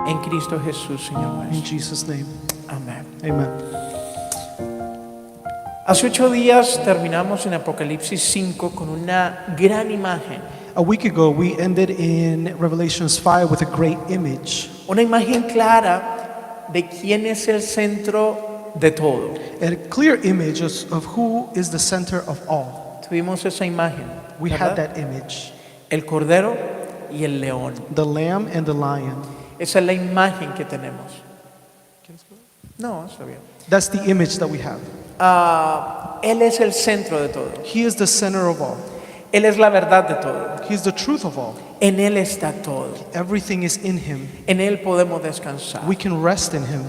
En Cristo Jesús, Señor In nuestro. Jesus' name, Amén. amen. Hace 8 días terminamos en Apocalipsis 5 con una gran imagen. A week ago, we ended in Revelations 5 with a great image, Una imagen clara de quién es el centro de todo. a clear image of who is the center of all. Tuvimos esa imagen. We ¿verdad? had that image, El cordero y el león. the lamb and the lion. Esa es la imagen que tenemos. No, está bien. That's the image that we have. Él es el centro de todo. He is the center of all. Él es la verdad de todo. He is the truth of all. En Él está todo. Everything is in him. En Él podemos descansar. We can rest in him.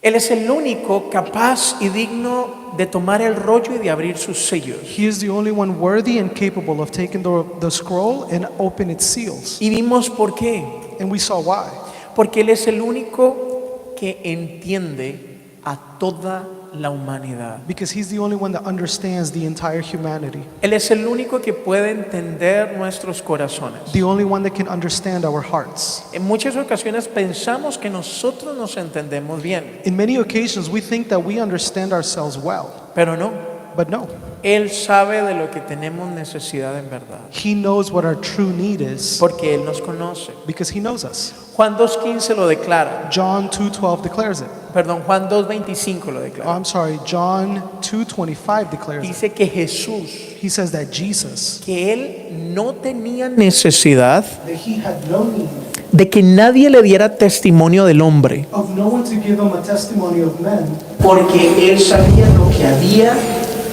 Él es el único capaz y digno de tomar el rollo y de abrir sus sellos. He is the only one worthy and capable of taking the scroll and open its seals. Y vimos por qué. And we saw why. Porque Él es el único que entiende a toda la humanidad. Because he's the only one that understands the entire humanity. Él es el único que puede entender nuestros corazones. The only one that can understand our hearts. En muchas ocasiones pensamos que nosotros nos entendemos bien, In many occasions, we think that we understand ourselves well, pero no. but no. Él sabe de lo que tenemos necesidad en verdad, He knows what our true need is porque Él nos conoce. because he knows us. Juan 2:15 lo declara. John 2:12 declares it. Perdón, Juan 2:25 lo Oh, declara. I'm sorry, John 2:25 declares it. Dice que Jesús, He says that Jesus, que Él no tenía necesidad that he had no need de que nadie le diera testimonio del hombre, of no one to give him a testimony of men, porque Él sabía lo que había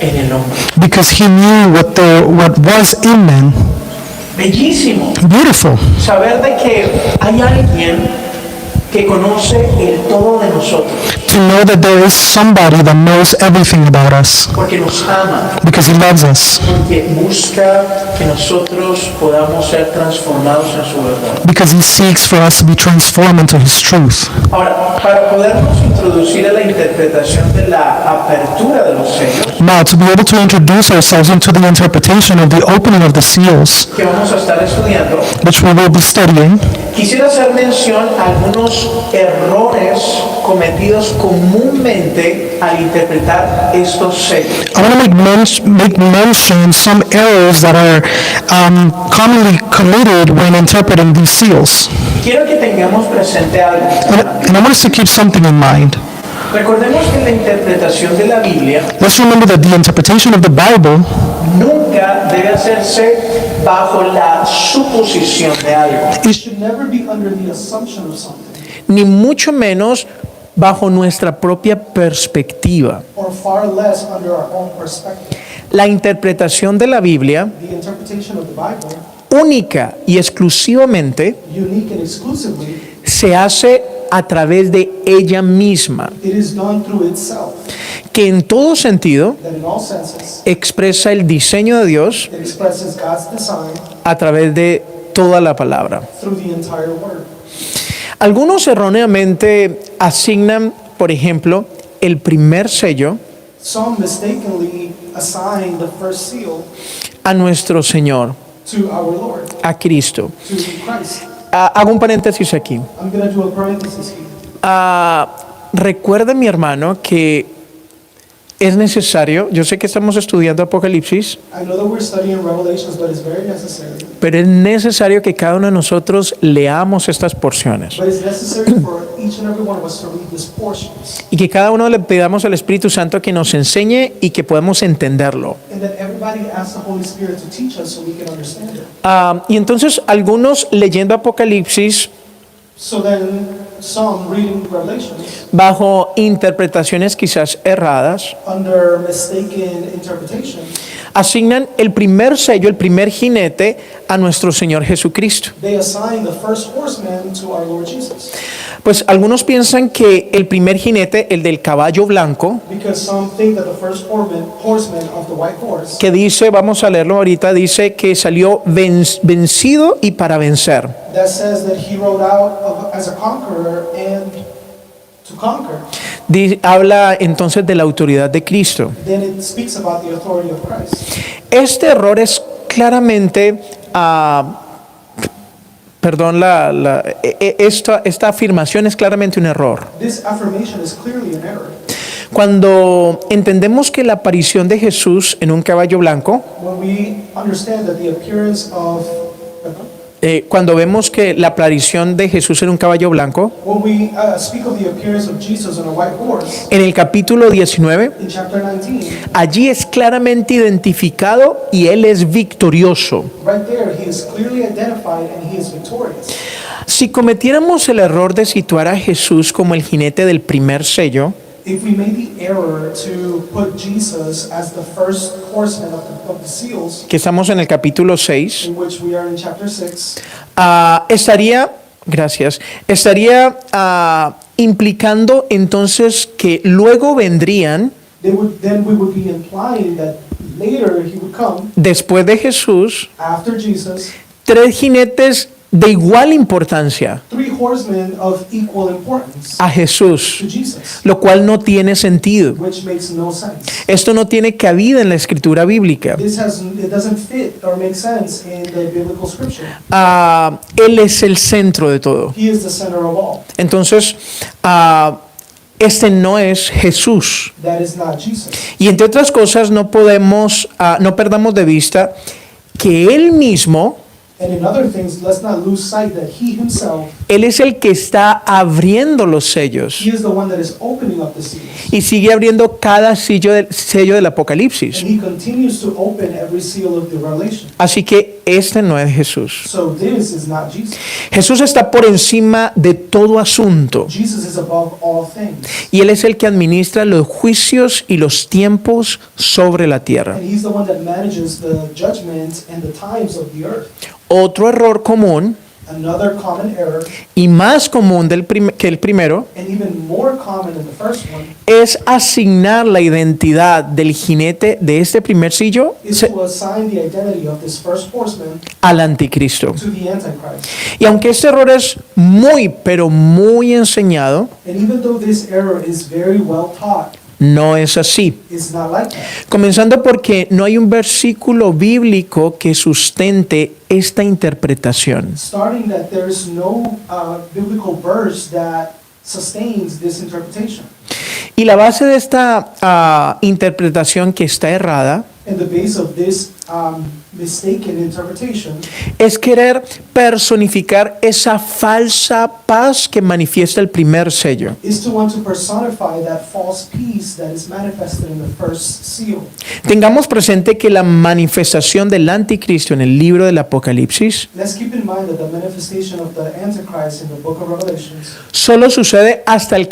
en el hombre. because he knew what was in men. Bellísimo Beautiful. saber de que hay alguien que conoce el todo de nosotros, To know that there is somebody that knows everything about us porque nos ama, because he loves us, porque busca que nosotros podamos ser transformados en su verdad. because he seeks for us to be transformed into his truth. Ahora, para podernos introducir a la interpretación de la apertura de los sellos, Now, to be able to introduce ourselves into the interpretation of the opening of the seals, que vamos a estar estudiando, which we will be studying, quisiera hacer mención a algunos errores cometidos comúnmente al interpretar estos sellos. I want to make mention some errors that are commonly committed when interpreting these seals. Quiero que tengamos presente algo. And I want us to keep something in mind. Recordemos que la interpretación de la Biblia Let's remember that the interpretation of the Bible nunca debe hacerse bajo la suposición de algo, should never be under the assumption of something, ni mucho menos bajo nuestra propia perspectiva. or far less under our own perspective. La interpretación de la Biblia, The interpretation of the Bible, única y exclusivamente, unique and exclusively, se hace a través de ella misma, it is done through itself, que en todo sentido that in all senses, expresa el diseño de Dios it expresses God's design a través de toda la palabra. through the entire Word. Algunos erróneamente asignan, por ejemplo, el primer sello Some mistakenly assign the first seal a nuestro Señor, to our Lord, a Cristo. to Christ. Hago un paréntesis aquí. I'm going to do a parenthesis here. Recuerde, mi hermano, que es necesario, yo sé que estamos estudiando Apocalipsis, I know that we're studying Revelations, but it's very necessary. pero es necesario que cada uno de nosotros leamos estas porciones But it's necessary for each and every one of us to read these portions, y que cada uno le pidamos al Espíritu Santo que nos enseñe y que podamos entenderlo. and that everybody asks the Holy Spirit to teach us so we can understand it. Y entonces algunos leyendo Apocalipsis So then, some reading Revelations bajo interpretaciones quizás erradas, under mistaken interpretation, asignan el primer sello, el primer jinete a nuestro Señor Jesucristo. they assign the first horseman to our Lord Jesus. Pues algunos piensan que el primer jinete, el del caballo blanco, Because some think that the first horseman of the white horse, que dice, vamos a leerlo ahorita, dice que salió vencido y para vencer. that says that he rode out as a conqueror and to conquer, Habla entonces de la autoridad de Cristo. then it speaks about the authority of Christ. Este error es claramente perdón, esta afirmación es claramente un error. This affirmation is clearly an error. Cuando entendemos que la aparición de Jesús en un caballo blanco, When we understand that the appearance of cuando vemos que la aparición de Jesús en un caballo blanco, when we speak of the appearance of Jesus on a white horse en el capítulo 19, in chapter 19, allí es claramente identificado y él es victorioso. right there he is clearly identified and he is victorious. Si cometiéramos el error de situar a Jesús como el jinete del primer sello, If we made the error to put Jesus as the first horseman of the seals, que estamos en el capítulo 6, in which we are in chapter 6, estaría implicando entonces que luego vendrían, then we would be implying that later he would come después de Jesús, after Jesus, tres jinetes de igual importancia three horsemen of equal importance a Jesús, to Jesus, lo cual no tiene sentido. which makes no sense. Esto no tiene cabida en la escritura bíblica. It doesn't fit or make sense in the biblical scripture. Él es el centro de todo. He is the center of all. Entonces, este no es Jesús. That is not Jesus. Y entre otras cosas, no perdamos de vista que Él mismo, And in other things, let's not lose sight that he himself, Él es el que está abriendo los sellos he is the one that is opening up the seals. y sigue abriendo cada sello del Apocalipsis. And he continues to open every seal of the Revelation. Así que este no es Jesús. So this is not Jesus. Jesús está por encima de todo asunto Jesus is above all things. y Él es el que administra los juicios y los tiempos sobre la tierra. And he's the one that manages the judgment and the times of the earth. Otro error común Another common error, y más común que el primero and even more common than the first one, es asignar la identidad del jinete de este primer sello is to assign the identity of this first horseman al anticristo. to the Antichrist. Y aunque este error es muy, pero muy enseñado, And even though this error is very well taught, no es así. it's not like that. Comenzando porque no hay un versículo bíblico que sustente esta interpretación. Starting that there's no biblical verse that sustains this interpretation. Y la base de esta interpretación que está errada And the base of this mistaken interpretation es querer personificar esa falsa paz que manifiesta el primer sello. is to want to personify that false peace that is manifested in the first seal. Tengamos presente que la manifestación del anticristo en el libro del Apocalipsis Let's keep in mind that the manifestation of the Antichrist in the book of Revelations, solo sucede hasta el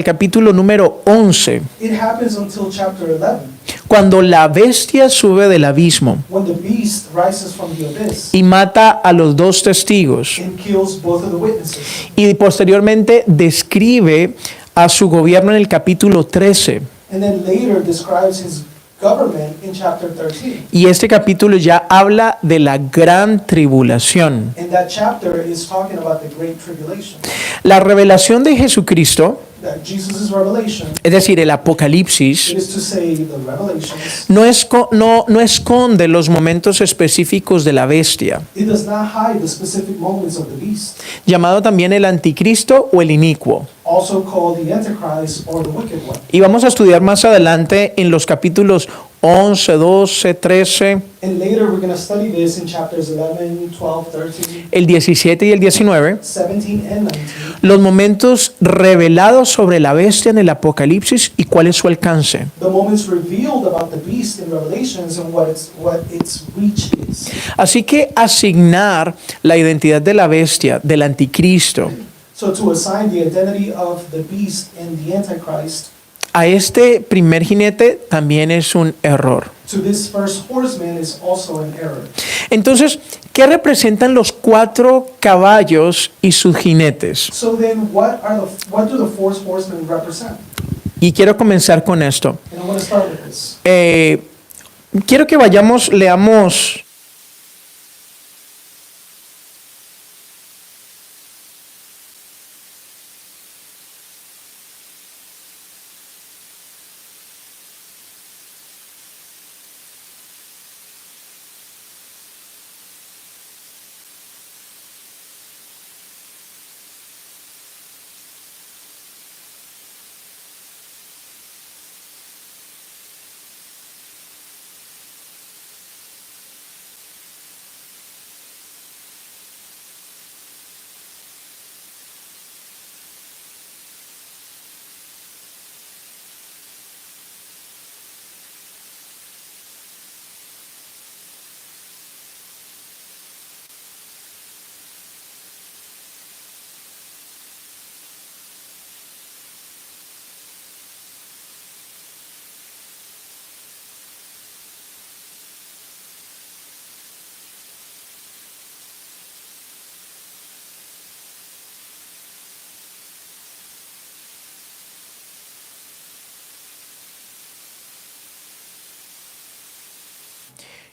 capítulo número 11, it happens until chapter 11, cuando la bestia sube del abismo when the beast rises from the abyss y mata a los dos testigos and kills both of the witnesses. y posteriormente describe a su gobierno en el capítulo 13. And then later describes his government in chapter 13. Y este capítulo ya habla de la gran tribulación. And that chapter is talking about the great tribulation. La revelación de Jesucristo, That Jesus' revelation, es decir, el Apocalipsis, it is to say the revelations, no esconde los momentos específicos de la bestia, it does not hide the specific moments of the beast, llamado también el anticristo o el inicuo. also called the Antichrist or the wicked one. Y vamos a estudiar más adelante en los capítulos 11, 12, 13, And later we're going to study this in chapters 11, 12, 13, el 17 y el 19, 17, and 19. los momentos revelados sobre la bestia en el Apocalipsis y cuál es su alcance. The moments revealed about the beast in Revelations and what its reach is. Así que asignar la identidad de la bestia, del anticristo, So to assign the identity of the beast and the Antichrist a este primer jinete también es un error. to this first horseman is also an error. Entonces, ¿qué representan los 4 caballos y sus jinetes? So then what do the four horsemen represent? Y quiero comenzar con esto. And I want to start with this. Quiero que leamos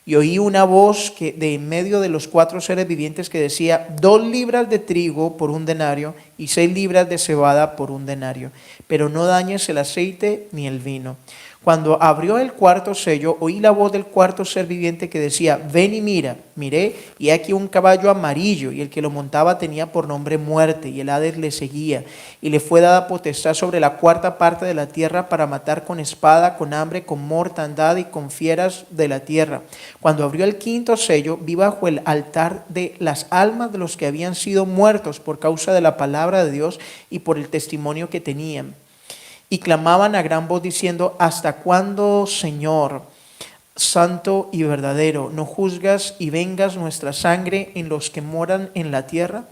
Y oí una voz que de en medio de los 4 seres vivientes que decía, 2 libras de trigo por 1 denario y 6 libras de cebada por 1 denario, pero no dañes el aceite ni el vino. Cuando abrió el 4º sello, oí la voz del 4º ser viviente que decía, ven y mira. Miré, y aquí un caballo amarillo, y el que lo montaba tenía por nombre Muerte, y el Hades le seguía, y le fue dada potestad sobre la 4ª parte de la tierra para matar con espada, con hambre, con mortandad y con fieras de la tierra. Cuando abrió el 5º sello, vi bajo el altar de las almas de los que habían sido muertos por causa de la palabra de Dios y por el testimonio que tenían. Y clamaban a gran voz diciendo, ¿hasta cuándo, Señor, santo y verdadero, no juzgas y vengas nuestra sangre en los que moran en la tierra?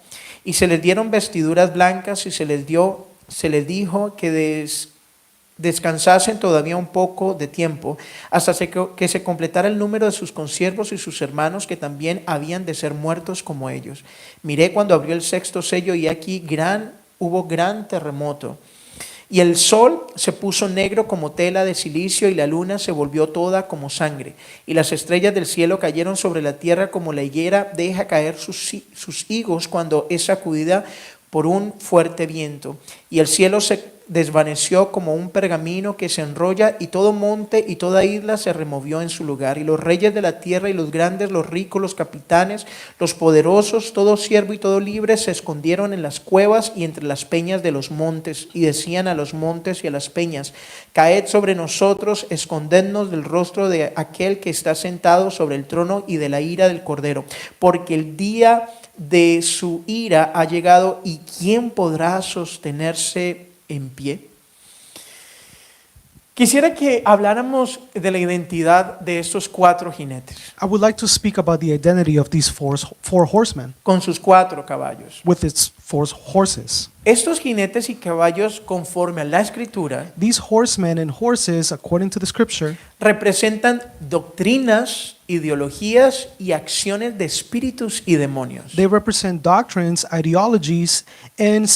Y se les dieron vestiduras blancas y se les dijo que descansasen todavía un poco de tiempo, hasta que se completara el número de sus consiervos y sus hermanos que también habían de ser muertos como ellos. Miré cuando abrió el 6º sello y aquí hubo gran terremoto. Y el sol se puso negro como tela de silicio y la luna se volvió toda como sangre. Y las estrellas del cielo cayeron sobre la tierra como la higuera deja caer sus higos cuando es sacudida por un fuerte viento. Y el cielo se desvaneció como un pergamino que se enrolla, y todo monte y toda isla se removió en su lugar. Y los reyes de la tierra y los grandes, los ricos, los capitanes, los poderosos, todo siervo y todo libre se escondieron en las cuevas y entre las peñas de los montes, y decían a los montes y a las peñas, caed sobre nosotros, escondednos del rostro de aquel que está sentado sobre el trono y de la ira del Cordero, porque el día de su ira ha llegado, y ¿quién podrá sostenerse en pie? Quisiera que habláramos de la identidad de estos 4 jinetes, I would like to speak about the identity of these four horsemen con sus 4 caballos. with its 4 horses. Estos jinetes y caballos, conforme a la Escritura, These horsemen and horses, according to the scripture, representan doctrinas, ideologías y acciones de espíritus y demonios. they represent doctrines, ideologies, and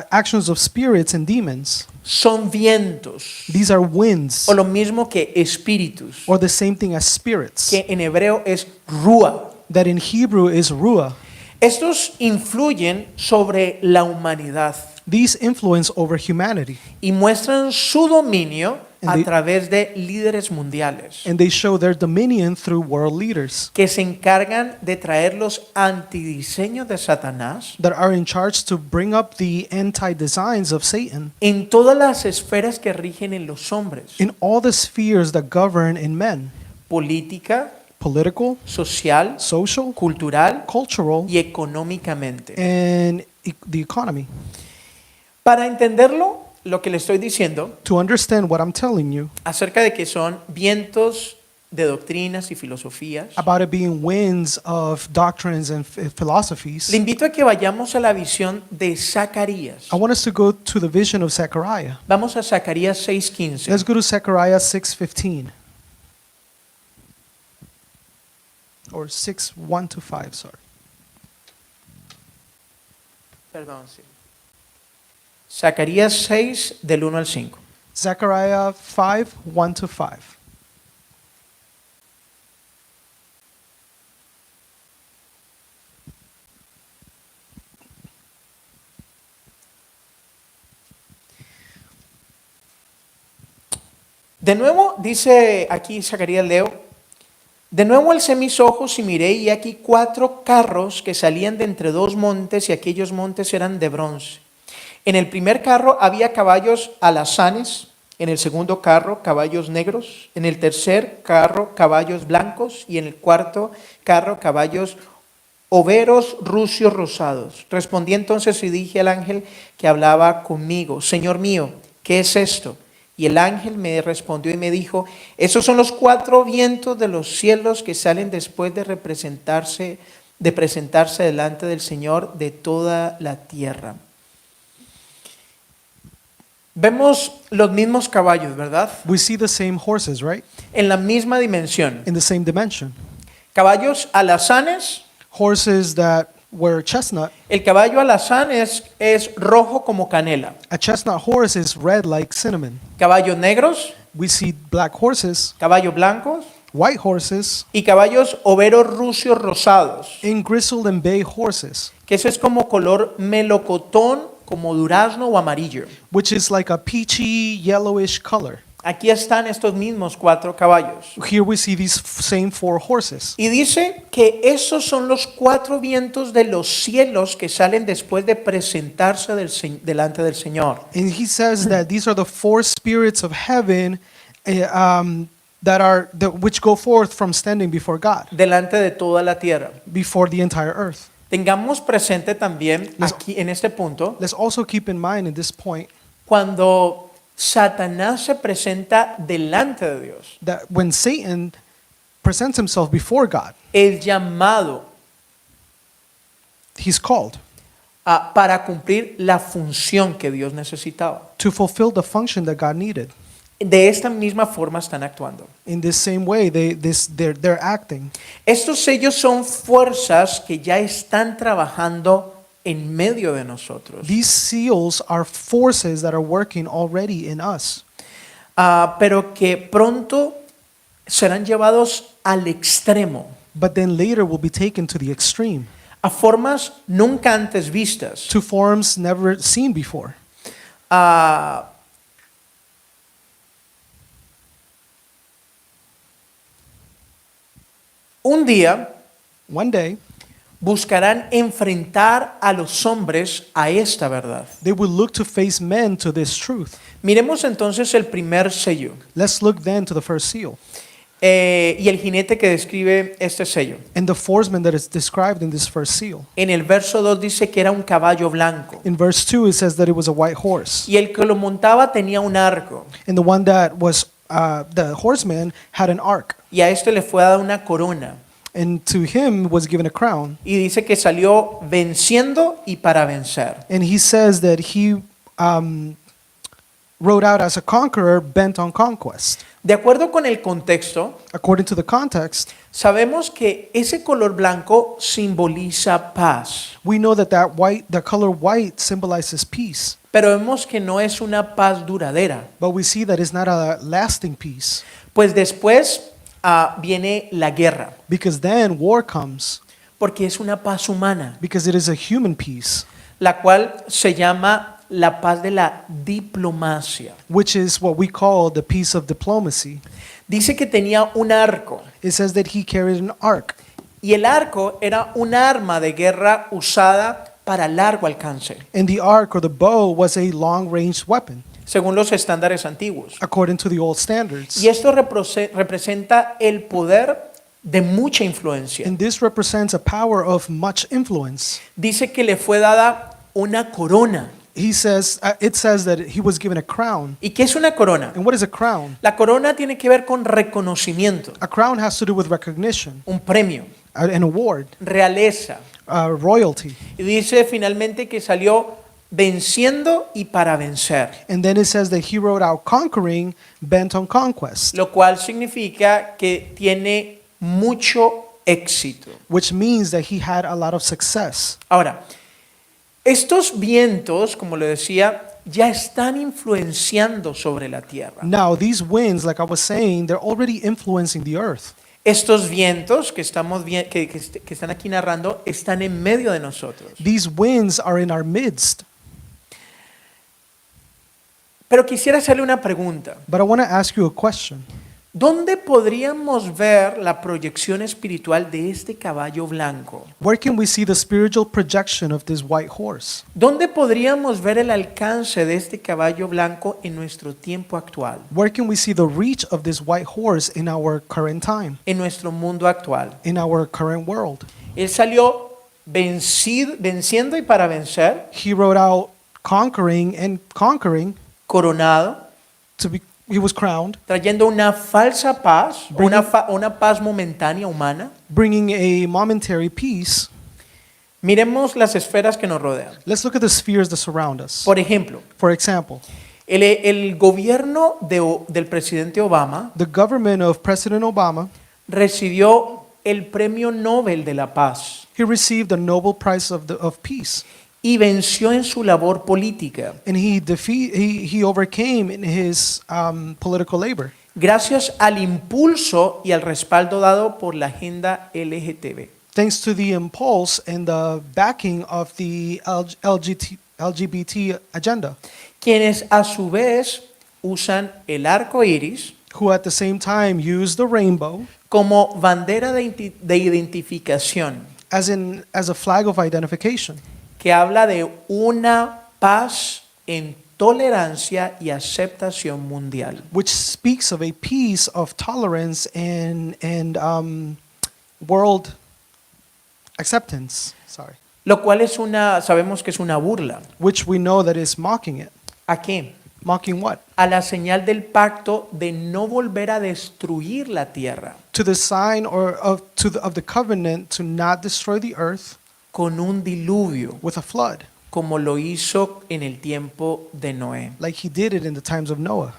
actions of spirits and demons. Son vientos, These are winds, o lo mismo que espíritus, or the same thing as spirits, que en hebreo es ruah. that in Hebrew is ruah. Estos influyen sobre la humanidad These influence over humanity, y muestran su dominio And a they- través de líderes mundiales and they show their dominion through world leaders que se encargan de traer los antidiseños de Satanás that are in charge to bring up the anti-designs of Satan en todas las esferas que rigen en los hombres: in all the spheres that govern in men, política, political, social, social, cultural cultural, y económicamente. and the economy. Para entenderlo, lo que le estoy diciendo To understand what I'm telling you acerca de que son vientos de doctrinas y filosofías, about it being winds of doctrines and philosophies, le invito a que vayamos a la visión de Zacarías. I want us to go to the vision of Zechariah. Vamos a Zacarías 6:15. Let's go to Zechariah 6:15. Or 6:1-5, sorry. Perdón, sí. Zacarías 6, del 1 al 5. Zechariah 5:1-5. De nuevo, dice aquí Zacarías, leo: de nuevo alcé mis ojos y miré, y aquí 4 carros que salían de entre 2 montes, y aquellos montes eran de bronce. En el primer carro había caballos alazanes, en el segundo carro caballos negros, en el tercer carro caballos blancos, y en el cuarto carro caballos overos rucios rosados. Respondí entonces y dije al ángel que hablaba conmigo: Señor mío, ¿qué es esto? Y el ángel me respondió y me dijo: esos son los 4 vientos de los cielos que salen después de presentarse delante del Señor de toda la tierra. Vemos los mismos caballos, ¿verdad? We see the same horses, right? En la misma dimensión. In the same dimension. Caballos alazanes. Horses that were chestnut. El caballo alazán es rojo como canela. A chestnut horse is red like cinnamon. Caballos negros, We see black horses, caballos blancos, white horses y caballos overos rucios rosados, and grizzled and bay horses, que ese es como color melocotón, como durazno o amarillo. which is like a peachy yellowish color. Aquí están estos mismos 4 caballos. Here we see these same 4 horses. Y dice que esos son los 4 vientos de los cielos que salen después de presentarse delante del Señor. And he says that these are the 4 spirits of heaven which go forth from standing before God, Delante de toda la tierra. before the entire earth. Tengamos presente también Les- aquí en este punto, Let's also keep in mind at this point cuando Satanás se presenta delante de Dios, that when Satan presents himself before God, el llamado he's called para cumplir la función que Dios necesitaba. to fulfill the function that God needed. De esta misma forma están actuando. In this same way, they're acting. Estos sellos son fuerzas que ya están trabajando en medio de nosotros. These seals are forces that are working already in us, Pero que pronto serán llevados al extremo, but then later will be taken to the extreme, a formas nunca antes vistas. to forms never seen before. Ah, un día One day, buscarán enfrentar a los hombres a esta verdad. they will look to face men to this truth. Miremos entonces el primer sello Let's look then to the first seal. y el jinete que describe este sello. And the foresman that is described in this first seal. En el verso 2 dice que era un caballo blanco In verse 2, it says that it was a white horse. y el que lo montaba tenía un arco And the one that was, the horseman had an ark. y a este le fue dada una corona. And to him was given a crown. Y dice que salió venciendo y para vencer. And he says that he rode out as a conqueror bent on conquest. De acuerdo con el contexto, According to the context, sabemos que ese color blanco simboliza paz, we know that the color white symbolizes peace. pero vemos que no es una paz duradera, But we see that it's not a lasting peace, pues después viene la guerra, because then war comes, porque es una paz humana, because it is a human peace, la cual se llama la paz de la diplomacia. which is what we call the peace of diplomacy. Dice que tenía un arco, It says that he carried an ark, y el arco era un arma de guerra usada para largo alcance, and the ark or the bow was a long-range weapon, según los estándares antiguos. according to the old standards. Y esto representa el poder de mucha influencia. And this represents a power of much influence. Dice que le fue dada una corona. It says that he was given a crown. ¿Y qué es una corona? And what is a crown? La corona tiene que ver con reconocimiento, A crown has to do with recognition, un premio, an award, realeza. royalty. Y dice finalmente que salió venciendo y para vencer, And then it says that he rode out conquering, bent on conquest, lo cual significa que tiene mucho éxito. which means that he had a lot of success. Ahora, estos vientos, como le decía, ya están influenciando sobre la tierra. Now, these winds, like I was saying, they're already influencing the earth. Estos vientos que están aquí narrando están en medio de nosotros. These winds are in our midst. Pero quisiera hacerle una pregunta. But I want to ask you a question. ¿Dónde podríamos ver la proyección espiritual de este caballo blanco? Where can we see the spiritual projection of this white horse? ¿Dónde podríamos ver el alcance de este caballo blanco en nuestro tiempo actual, Where can we see the reach of this white horse in our current time, en nuestro mundo actual? in our current world? Él salió venciendo y para vencer, He rode out conquering and conquering. coronado, He was crowned, trayendo una falsa paz, Bringing- una paz momentánea humana. bringing a momentary peace. Miremos las esferas que nos rodean. Let's look at the spheres that surround us. Por ejemplo, For example, el gobierno del presidente Obama the government of President Obama, recibió el Premio Nobel de la Paz he received the Nobel Prize of Peace, y venció en su labor política, and he overcame in his political labor. gracias al impulso y al respaldo dado por la agenda LGTB. Thanks to the impulse and the backing of the LGBT agenda, Quienes a su vez usan el arco iris who at the same time use the rainbow como bandera de identificación, as a flag of identification, que habla de una paz en tolerancia y aceptación mundial. which speaks of a peace of tolerance and world acceptance. Sorry, Lo cual sabemos que es una burla. which we know that is mocking it. ¿A qué? Mocking what? A la señal del pacto de no volver a destruir la tierra To the sign of the covenant to not destroy the earth con un diluvio, with a flood, como lo hizo en el tiempo de Noé. like he did it in the times of Noah.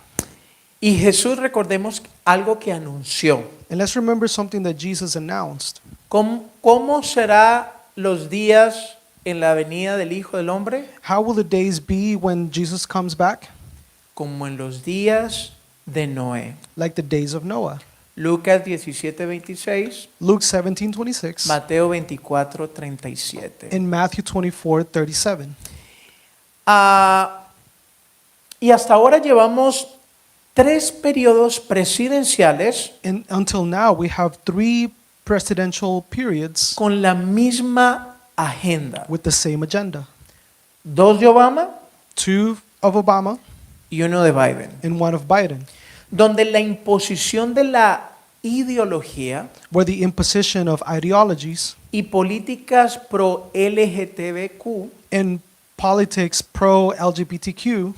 Y Jesús, recordemos algo que anunció. And let's remember something that Jesus announced. ¿Cómo será los días en la venida del Hijo del Hombre? How will the days be when Jesus comes back? Como en los días de Noé. Like the days of Noah. Lucas 17:26, Luke 17:26 Mateo 24:37. and Matthew 24:37. Y hasta ahora llevamos 3 periodos presidenciales And until now, we have 3 presidential periods con la misma agenda. with the same agenda. 2 de Obama 2 of Obama y 1 de Biden. and 1 of Biden, Donde la imposición de la ideología where the imposition of ideologies y políticas pro LGTBQ, and politics pro-LGBTQ,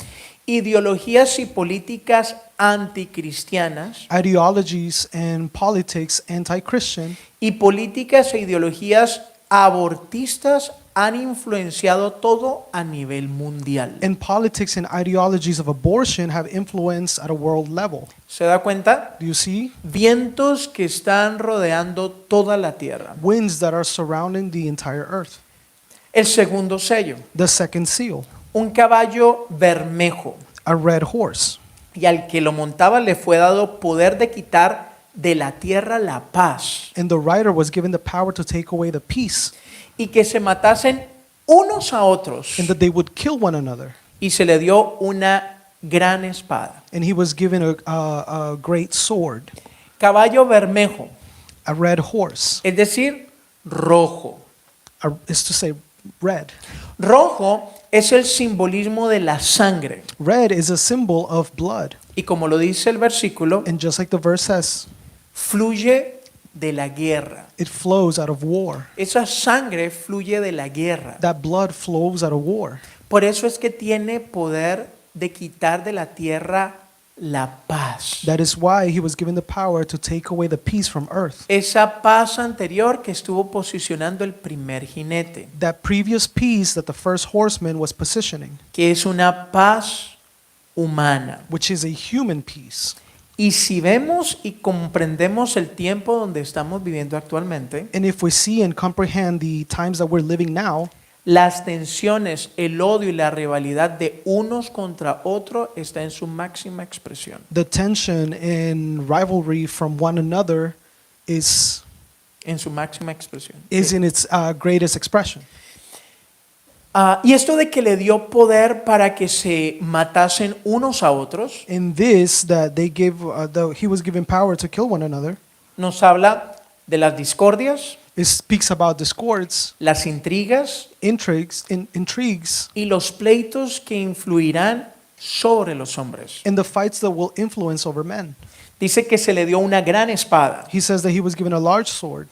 ideologías y políticas anticristianas ideologies and politics anti-Christian, y políticas e ideologías abortistas han influenciado todo a nivel mundial. and politics and ideologies of abortion have influence at a world level. ¿Se da cuenta? Do you see? Vientos que están rodeando toda la tierra. Winds that are surrounding the entire earth. El segundo sello, The second seal, un caballo bermejo, a red horse, y al que lo montaba le fue dado poder de quitar de la tierra la paz, and the rider was given the power to take away the peace, y que se matasen unos a otros, and that they would kill one another. y se le dio una gran espada. And he was given a great sword, Caballo bermejo, a red horse, es decir, rojo. is to say red. Rojo es el simbolismo de la sangre, Red is a symbol of blood. y como lo dice el versículo, And just like the verse says, fluye de la guerra. it flows out of war. Esa sangre fluye de la guerra. That blood flows out of war. Por eso es que tiene poder de quitar de la tierra la paz. That is why he was given the power to take away the peace from earth. Esa paz anterior que estuvo posicionando el primer jinete, That previous peace that the first horseman was positioning, que es una paz humana. which is a human peace. Y si vemos y comprendemos el tiempo donde estamos viviendo actualmente, And if we see and comprehend the times that we're living now, las tensiones, el odio y la rivalidad de unos contra otros está en su máxima expresión. the tension and rivalry from one another is En su máxima expresión. in its greatest expression. Y esto de que le dio poder para que se matasen unos a otros, In this, that they gave, he was given power to kill one another. nos habla de las discordias, It speaks about discords, las intrigas intrigues, y los pleitos que influirán sobre los hombres. and the fights that will influence over men. Dice que se le dio una gran espada. He says that he was given a large sword.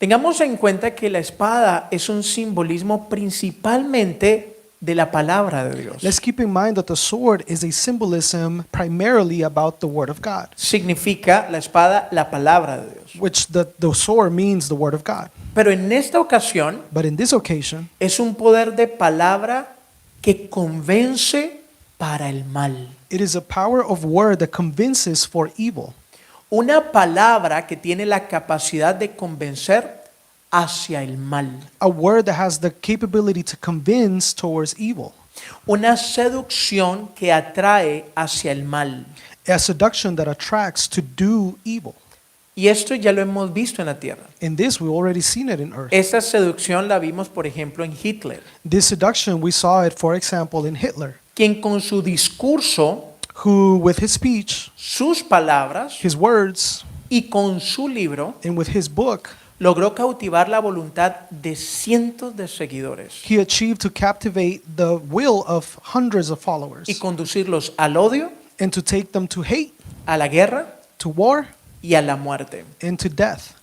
Tengamos en cuenta que la espada es un simbolismo principalmente de la palabra de Dios. Let's keep in mind that the sword is a symbolism primarily about the word of God, Significa la espada la palabra de Dios. which the sword means the word of God. Pero en esta ocasión But in this occasion, es un poder de palabra que convence para el mal. it is a power of word that convinces for evil. Una palabra que tiene la capacidad de convencer hacia el mal. A word that has the capability to convince towards evil. Una seducción que atrae hacia el mal. a seduction that attracts to do evil. Y esto ya lo hemos visto en la tierra. And this, we've already seen it in earth. Esta seducción la vimos, por ejemplo, en Hitler, This seduction, we saw it, for example, in Hitler, quien con su discurso, who with his speech, sus palabras his words, y con su libro and with his book, logró cautivar la voluntad de cientos de seguidores he achieved to captivate the will of hundreds of followers y conducirlos al odio, and to take them to hate, a la guerra to war, y a la muerte. and to death.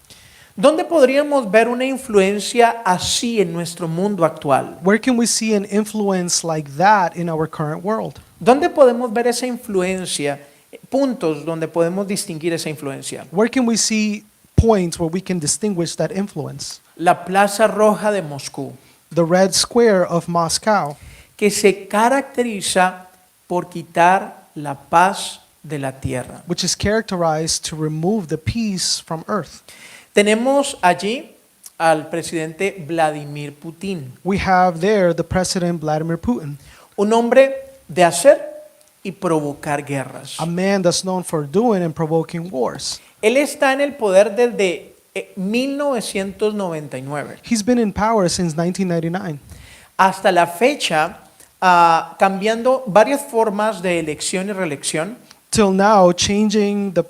¿Dónde podríamos ver una influencia así en nuestro mundo actual? Where can we see an influence like that in our current world? ¿Dónde podemos ver esa influencia? Puntos donde podemos distinguir esa influencia. Where can we see points where we can distinguish that influence? La Plaza Roja de Moscú, The Red Square of Moscow, que se caracteriza por quitar la paz de la tierra. which is characterized to remove the peace from earth. Tenemos allí al presidente Vladimir Putin, We have there the President Vladimir Putin, un hombre de hacer y provocar guerras. a man that's known for doing and provoking wars. Él está en el poder desde 1999. He's been in power since 1999. Hasta la fecha, cambiando varias formas de elección y reelección, Till now, changing the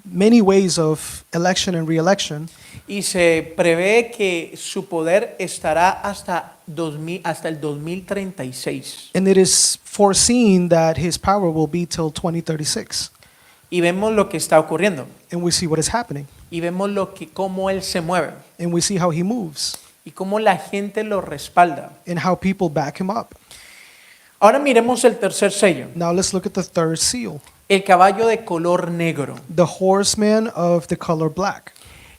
many ways of election and re-election, y se prevé que su poder estará hasta el 2036. and it is foreseen that his power will be till 2036. Y vemos lo que está ocurriendo. And we see what is happening, Y vemos cómo él se mueve. and we see how he moves, Y cómo la gente lo respalda. and how people back him up. Ahora miremos el tercer sello. Now let's look at the third seal, El caballo de color negro. the horseman of the color black.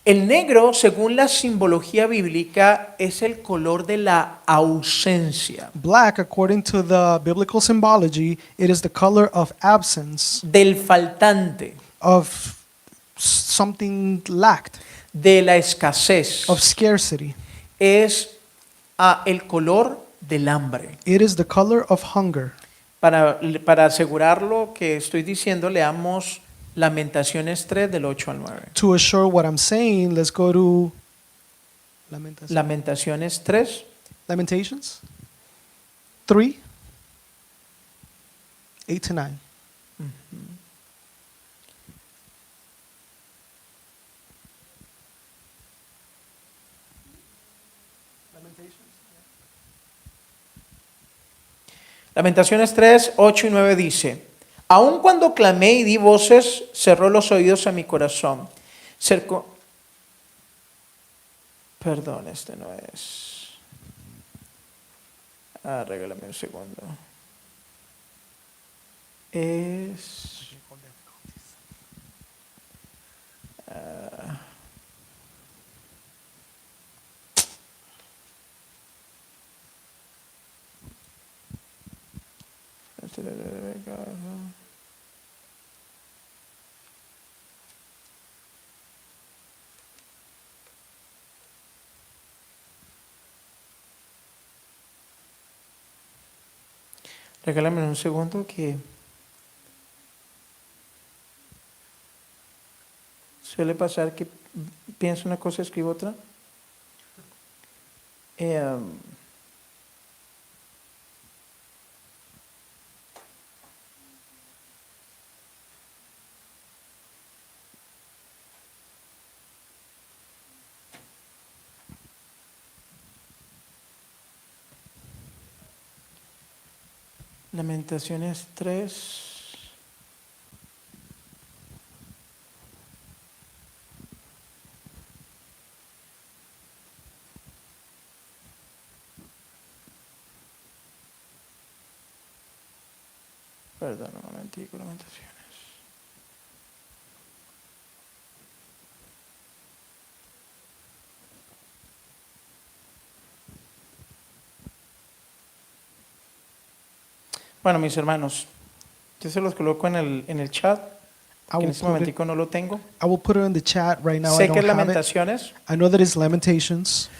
El negro, según la simbología bíblica, es el color de la ausencia, Black, according to the biblical symbology, it is the color of absence, del faltante, of something lacked, de la escasez. of scarcity. Es el color del hambre. It is the color of hunger. Para asegurar lo que estoy diciendo, leamos Lamentaciones 3 del 8 al 9. To assure what I'm saying, let's go to Lamentaciones 3, Lamentations 3, 8 to 9. Lamentaciones 3, 8 y 9 dice: Aun cuando clamé y di voces, cerró los oídos a mi corazón. Perdón, este no es. Regálame un segundo. Es. Regálame un segundo que suele pasar que pienso una cosa, escribo otra. Lamentaciones 3. Perdón, un momentico, Lamentaciones. Bueno, mis hermanos, yo se los coloco en el chat. I Que en will, este put it, momentico no lo tengo. I will put it in the chat right now. I Sé don't que es have it. Lamentaciones. I know that it's Lamentations.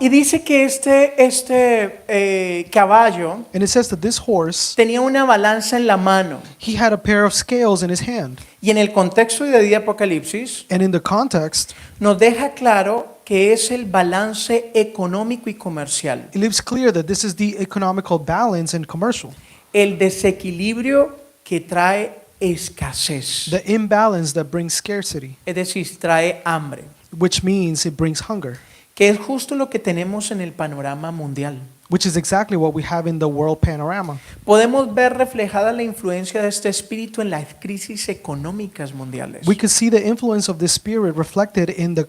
Y dice que este caballo And it says that this horse, tenía una balanza en la mano. he had a pair of scales in his hand. Y en el contexto de día Apocalipsis And in the context, nos deja claro que es el balance económico y comercial. it leaves clear that this is the economical balance and commercial, El desequilibrio que trae escasez. the imbalance that brings scarcity, Es decir, trae hambre. which means it brings hunger, Que es justo lo que tenemos en el panorama mundial. which is exactly what we have in the world panorama. Podemos ver reflejada la influencia de este espíritu en las crisis económicas mundiales, We could see the influence of this spirit reflected in the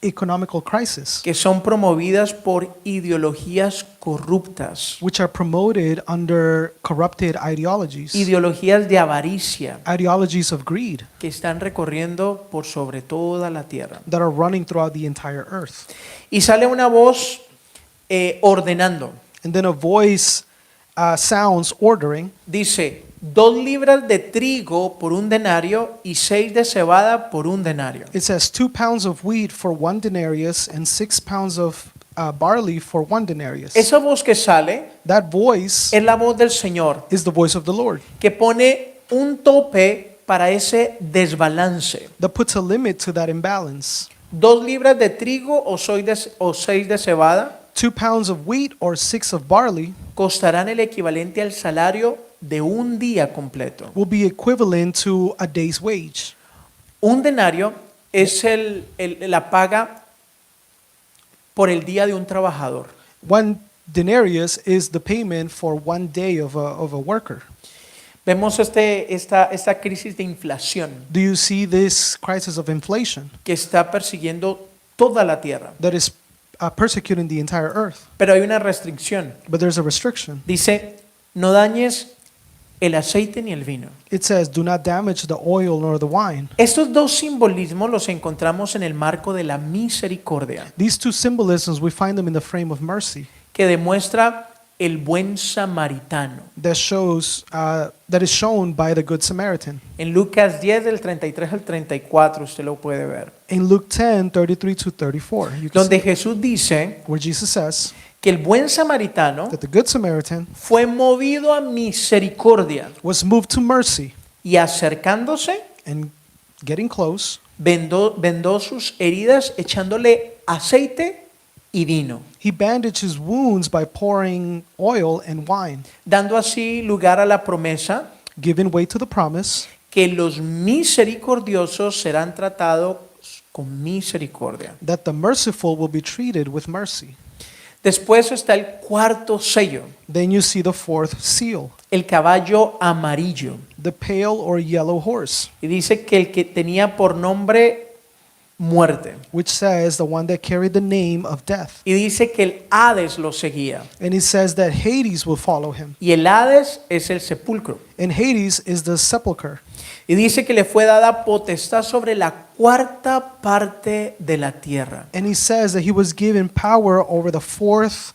economical crisis, que son promovidas por ideologías corruptas, which are promoted under corrupted ideologies, ideologías de avaricia, ideologies of greed que están recorriendo por sobre toda la tierra. that are running throughout the entire earth. Y sale una voz ordenando. And then a voice sounds ordering, Dice, 2 libras de trigo por un denario y 6 de cebada por un denario. it says 2 pounds of wheat for 1 denarius and 6 pounds of barley for 1 denarius. Esa voz que sale That voice es la voz del Señor, is the voice of the Lord que pone un tope para ese desbalance. that puts a limit to that imbalance. 2 libras de trigo o 6 de cebada 2 pounds of wheat or 6 of barley costarán el equivalente al salario de un día completo. will be equivalent to a day's wage. Un denario es la paga por el día de un trabajador. 1 denarius is the payment for 1 day of a worker. Vemos esta crisis de inflación Do you see this crisis of inflation que está persiguiendo toda la tierra. that is persecuting the entire earth? Pero hay una restricción. But there's a restriction. Dice, no dañes el aceite ni el vino. It says, do not damage the oil nor the wine. Estos dos simbolismos los encontramos en el marco de la misericordia, These two symbolisms, we find them in the frame of mercy que demuestra el buen samaritano. that is shown by the Good Samaritan. En Lucas 10 del 33 al 34 usted lo puede ver. In Luke 10, 33 to 34, you can Donde see Jesús dice where Jesus says que el buen samaritano that the Good Samaritan fue movido a misericordia was moved to mercy y acercándose and getting close, vendó sus heridas echándole aceite y vino, he bandaged his wounds by pouring oil and wine, dando así lugar a la promesa giving way to the promise que los misericordiosos serán tratados con misericordia. that the merciful will be treated with mercy. Después está el cuarto sello, Then you see the 4th seal, el caballo amarillo. the pale or yellow horse, Y dice que el que tenía por nombre muerte. which says the one that carried the name of death. Y dice que el Hades lo seguía. And it says that Hades will follow him. Y el Hades es el sepulcro. And Hades is the sepulcher. Y dice que le fue dada potestad sobre la cuarta parte de la tierra. And he says that he was given power over a fourth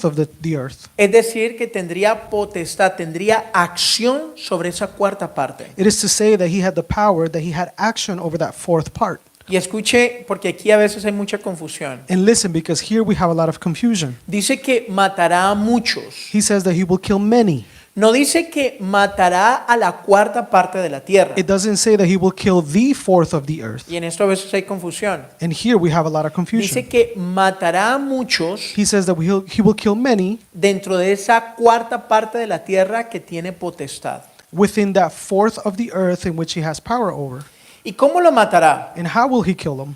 of the earth. Es decir, que tendría potestad, tendría acción sobre esa cuarta parte. It is to say that he had the power, that he had action over that 4th part. Y escuche, porque aquí a veces hay mucha confusión. And listen, because here we have a lot of confusion. Dice que matará a muchos. He says that he will kill many. No dice que matará a la cuarta parte de la tierra. It doesn't say that he will kill the 4th of the earth. Y en esto a veces hay confusión. And here we have a lot of confusion. Dice que matará a muchos He says that he will kill many dentro de esa cuarta parte de la tierra que tiene potestad. within that 4th of the earth in which he has power over. ¿Y cómo lo matará? And how will he kill them?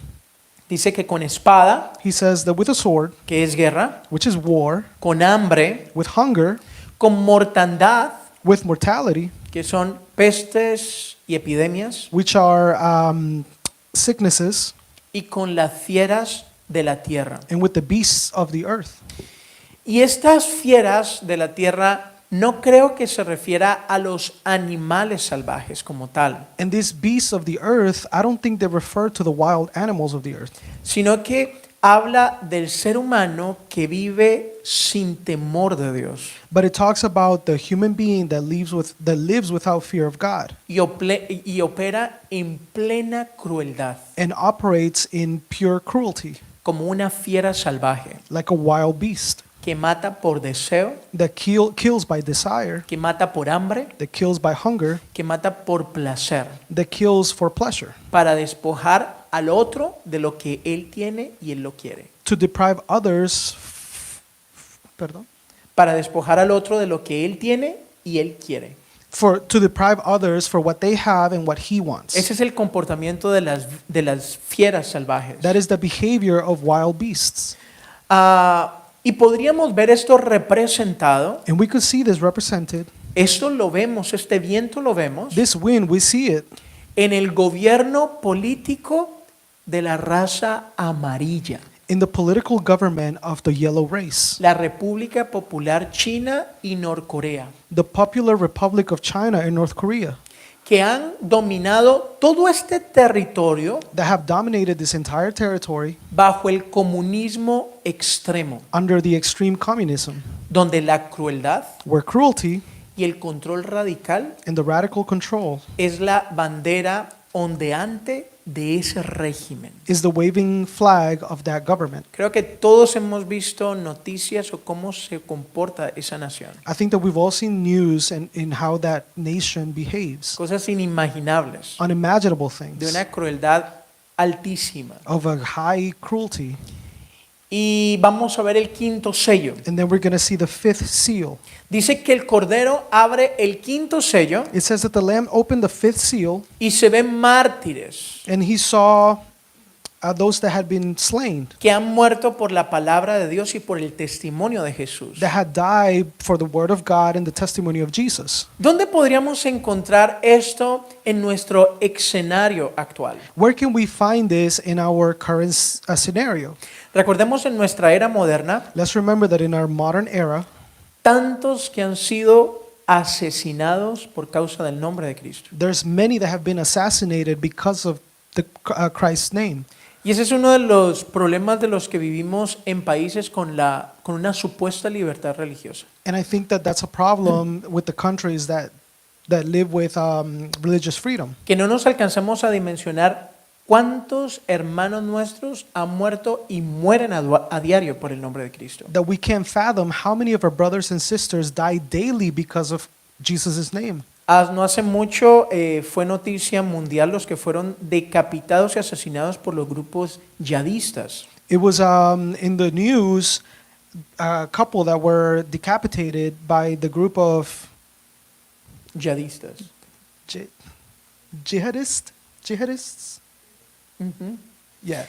Dice que con espada, He says that with a sword, que es guerra, which is war, con hambre, with hunger, con mortandad, with mortality, que son pestes y epidemias, which are sicknesses, y con las fieras de la tierra. and with the beasts of the earth. Y estas fieras de la tierra no creo que se refiera a los animales salvajes como tal, And these beasts of the earth, I don't think they refer to the wild animals of the earth, sino que habla del ser humano que vive sin temor de Dios but it talks about the human being that lives without fear of God y opera en plena crueldad. and operates in pure cruelty. como una fiera salvaje, like a wild beast, que mata por deseo, that kills by desire, que mata por hambre, that kills by hunger, que mata por placer, that kills for pleasure, para despojar al otro de lo que él tiene y él lo quiere. to deprive others, perdón, Para despojar al otro de lo que él tiene y él quiere. to deprive others for what they have and what he wants. Ese es el comportamiento de las fieras salvajes. That is the behavior of wild beasts. Y podríamos ver esto representado, And we could see this represented. esto lo vemos, este viento lo vemos, This wind, we see it en el gobierno político de la raza amarilla, in the political government of the yellow race, la República Popular China y Norcorea, the Popular Republic of China and North Korea, que han dominado todo este territorio that have dominated this entire territory bajo el comunismo extremo, under the extreme communism, donde la crueldad where cruelty y el control radical and the radical control es la bandera ondeante de ese régimen. is the waving flag of that government. Creo que todos hemos visto noticias o cómo se comporta esa nación. I think that we've all seen news and in how that nation behaves, Cosas inimaginables, unimaginable de things, una crueldad altísima. of a high cruelty. Y vamos a ver el quinto sello. And then we're going to see the fifth seal. Dice que el Cordero abre el quinto sello It says that the Lamb opened the fifth seal, y se ven mártires and he saw those that had been slain, que han muerto por la palabra de Dios y por el testimonio de Jesús. that had died for the word of God and the testimony of Jesus. ¿Dónde podríamos encontrar esto en nuestro escenario actual? Where can we find this in our current scenario? Recordemos en nuestra era moderna, Let's remember that in our modern era, tantos que han sido asesinados por causa del nombre de Cristo. there's many that have been assassinated because of the Christ's name. Y ese es uno de los problemas de los que vivimos en países con una supuesta libertad religiosa. And I think that that's a problem with the countries that live with religious freedom. Que no nos alcanzamos a dimensionar cuántos hermanos nuestros han muerto y mueren a diario por el nombre de Cristo. That we can't fathom how many of our brothers and sisters die daily because of Jesus' name. No hace mucho fue noticia mundial los que fueron decapitados y asesinados por los grupos yihadistas. It was in the news a couple that were decapitated by the group of Yihadistas. jihadists. Ujú. Yeah.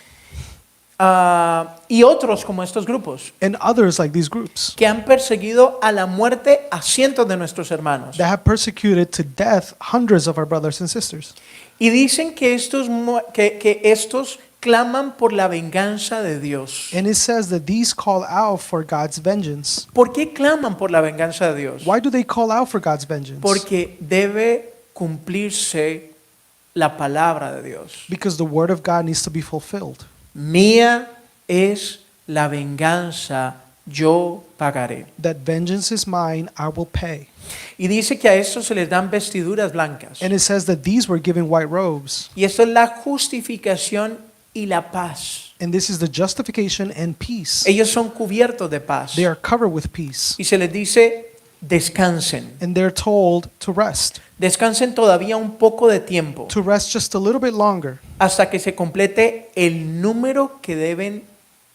Y otros como estos grupos And others like these groups que han perseguido a la muerte a cientos de nuestros hermanos. that have persecuted to death hundreds of our brothers and sisters. Y dicen que estos claman por la venganza de Dios. And it says that these call out for God's vengeance. ¿Por qué claman por la venganza de Dios? Why do they call out for God's vengeance? Porque debe cumplirse la palabra de Dios. Because the word of God needs to be fulfilled. Mía es la venganza, yo pagaré. That vengeance is mine, I will pay. Y dice que a estos se les dan vestiduras blancas. And it says that these were given white robes. Y esto es la justificación y la paz. And this is the justification and peace. Ellos son cubiertos de paz. They are covered with peace. Y se les dice, descansen. And they're told to rest. Descansen todavía un poco de tiempo To rest just a little bit longer hasta que se complete el número que deben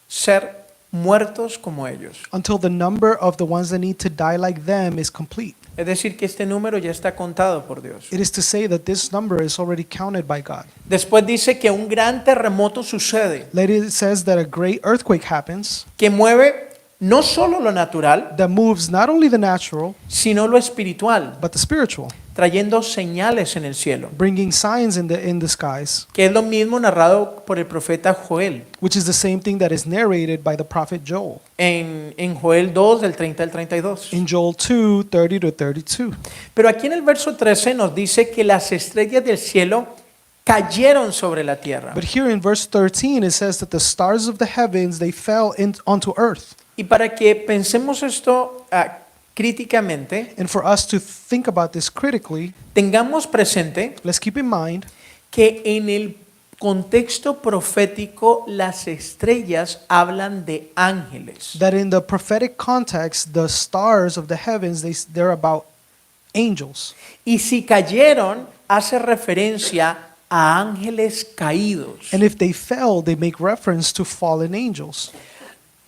ser muertos como ellos. until the number of the ones that need to die like them is complete. Es decir, que este número ya está contado por Dios. It is to say that this number is already counted by God. Después dice que un gran terremoto sucede, Later it says that a great earthquake happens que mueve no solo lo natural, that moves not only the natural, sino lo espiritual, but the spiritual, trayendo señales en el cielo, bringing signs in the skies, que es lo mismo narrado por el profeta Joel, which is the same thing that is narrated by the prophet Joel en Joel 2, del 30 al 32. in Joel 2, 30 to 32. Pero aquí en el verso 13 nos dice que las estrellas del cielo cayeron sobre la tierra. But here in verse 13 it says that the stars of the heavens, they fell onto earth. Y para que pensemos esto críticamente, And for us to think about this critically, tengamos presente let's keep in mind que en el contexto profético, las estrellas hablan de ángeles. That in the prophetic context, the stars of the heavens, they're about angels. Y si cayeron, hace referencia a ángeles caídos. And if they fell, they make reference to fallen angels.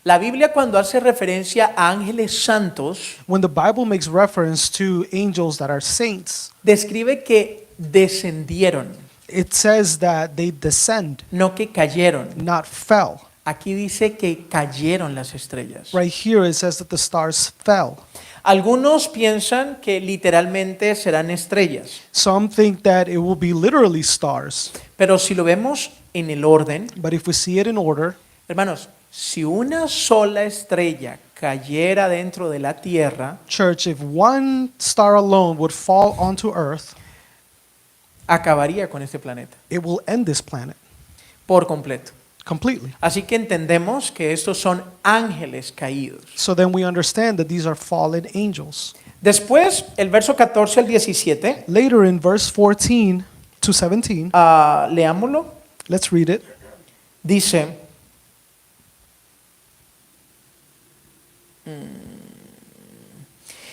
La Biblia, cuando hace referencia a ángeles santos, When the Bible makes reference to angels that are saints, describe que descendieron, it says that they descend, no que cayeron. not fell. Aquí dice que cayeron las estrellas. Right here it says that the stars fell. Algunos piensan que literalmente serán estrellas, Some think that it will be literally stars, pero si lo vemos en el orden, but if we see it in order, hermanos, si una sola estrella cayera dentro de la tierra, church, if one star alone would fall onto earth, acabaría con este planeta it will end this planet por completo. completely. Así que entendemos que estos son ángeles caídos. So then we understand that these are fallen angels. Después, el verso 14 al 17, Later in verse 14 to 17, leámoslo, let's read it. dice,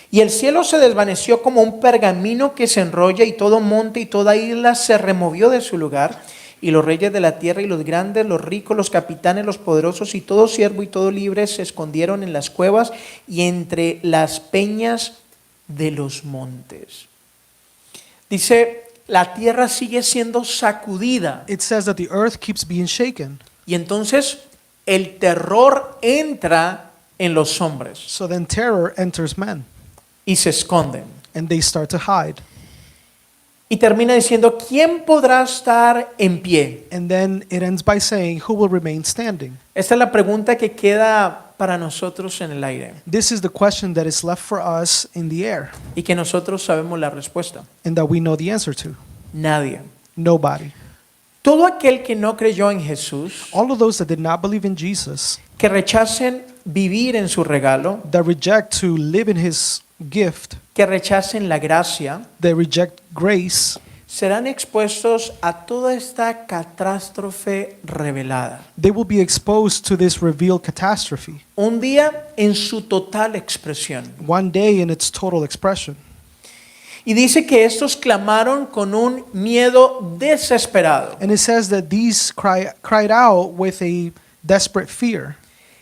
y el cielo se desvaneció como un pergamino que se enrolla, y todo monte y toda isla se removió de su lugar, y los reyes de la tierra y los grandes, los ricos, los capitanes, los poderosos y todo siervo y todo libre se escondieron en las cuevas y entre las peñas de los montes. Dice, la tierra sigue siendo sacudida, It says that the earth keeps being shaken. y entonces el terror entra en los hombres So then terror enters men, y se esconden. and they start to hide. Y termina diciendo, ¿quién podrá estar en pie? And then it ends by saying, who will remain standing? Esta es la pregunta que queda para nosotros en el aire This is the question that is left for us in the air, y que nosotros sabemos la respuesta. and that we know the answer to. Nadie. Nobody. Todo aquel que no creyó en Jesús, All of those that did not believe in Jesus, que rechacen vivir en su regalo, that reject to live in his gift, que rechacen la gracia, that reject grace, serán expuestos a toda esta catástrofe revelada. they will be exposed to this revealed catastrophe. Un día en su total expresión. One day in its total expression. Y dice que estos clamaron con un miedo desesperado. And it says that these cried out with a desperate fear.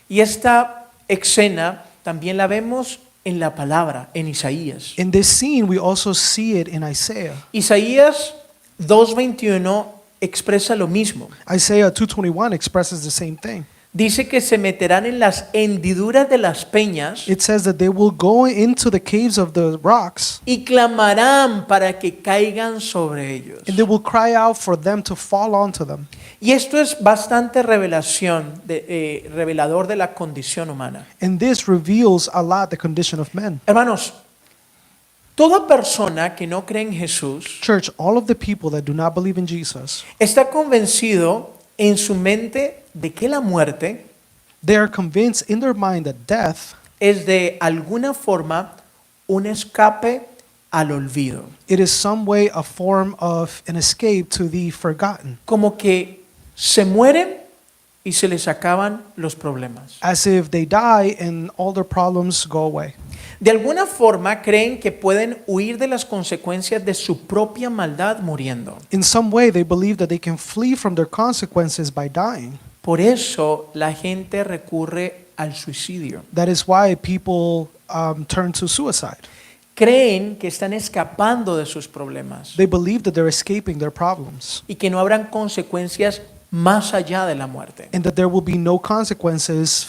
Y esta escena también la vemos en la palabra, en Isaías. In this scene, we also see it in Isaiah. Isaías 2:21 expresa lo mismo. Isaiah 2:21 expresses the same thing. Dice que se meterán en las hendiduras de las peñas It says that they will go into the caves of the rocks, y clamarán para que caigan sobre ellos. and they will cry out for them to fall onto them. Y esto es bastante revelador de la condición humana. And this reveals a lot the condition of men. Hermanos, toda persona que no cree en Jesús Church, all of the people that do not believe in Jesus, está convencido en su mente de que la muerte they are convinced in their mind that death es de alguna forma un escape al olvido. it is some way a form of an escape to the forgotten, Como que se mueren y se les acaban los problemas. as if they die and all their problems go away. De alguna forma creen que pueden huir de las consecuencias de su propia maldad muriendo. In some way, they believe that they can flee from their consequences by dying. Por eso la gente recurre al suicidio. That is why people turn to suicide. Creen que están escapando de sus problemas They believe that they're escaping their problems y que no habrán consecuencias más allá de la muerte. and that there will be no consequences